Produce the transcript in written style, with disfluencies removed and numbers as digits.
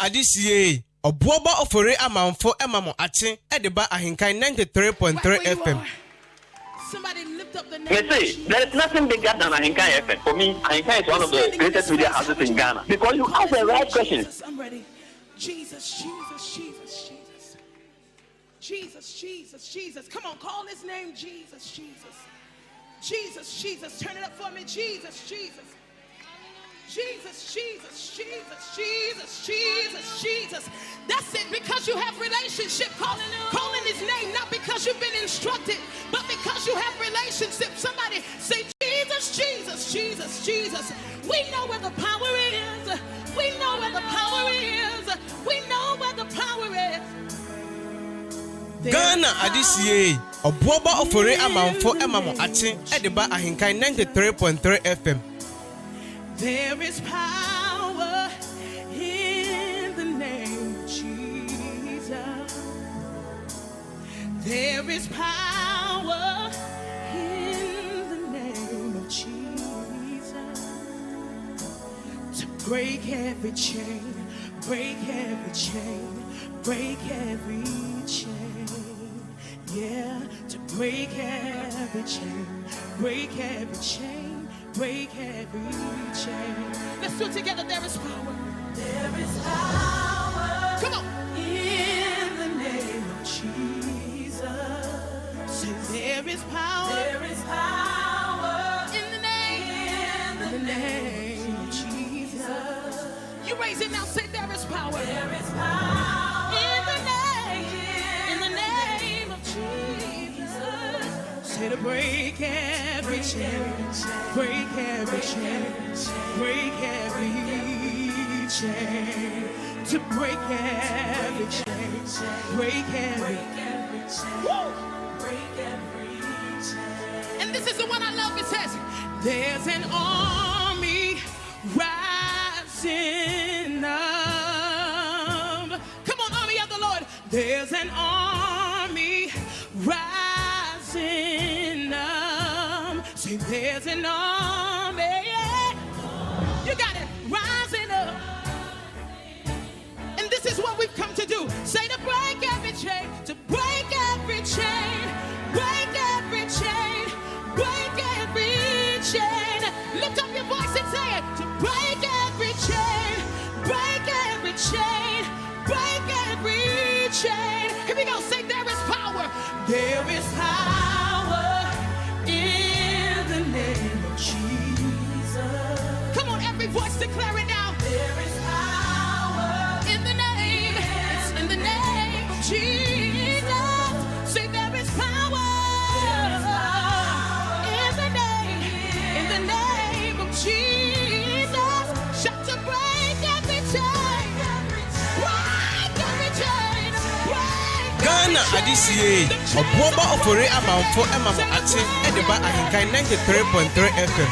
Adisie. Obuoba ofore amanfo emamo ache edeba ahinkai 93.3 FM. Somebody lift up the name. You see, there is nothing bigger than Ahinkai FM. For me, Ahinkai is one of the greatest media houses in Ghana. Because you ask the right questions. I'm ready. Jesus. Come on, call his name Jesus. Jesus. Turn it up for me. Jesus. That's it, because you have relationship. Calling his name, not because you've been instructed, but because you have relationship. Somebody say Jesus. We know where the power is. We know where the power is. Ghana Adisie. Obuoba ofore amanfo emamo ache edeba ahinkai 93.3 FM. There is power in the name of Jesus. There is power in the name of Jesus to break every chain, break every chain, break every chain. Yeah, to break every chain, break every chain, break every chain. Let's do it together. There is power. There is power. Come on. In the name of Jesus. Say there is power. There is power. In the name of Jesus. You raise it now. Say there is power. There is power. In the name of Jesus. Say to break every chain, break every chain, break every chain, to break every chain, break every chain, break every chain. And this is the one I love. It says, there's an army rising up. Come on, army of the Lord. There's an army rising up. Say there's an army. You got it. Rising up. And this is what we've come to do. Say to break every chain. To break every chain. Break every chain. Break every chain. Lift up your voice and say it. To break every chain. Break every chain. Break every chain. Here we go. Say there is power. There is power in the name of Jesus. Come on, every voice declare it now. There is power in the name. It's in the name of Jesus. Say there is power. There is power in the name of Jesus. Shout to break every chain. Break every chain. Break Ghana Adisie. Obuoba ofore amanfo emamo ache edeba ahinkai 93.3 FM.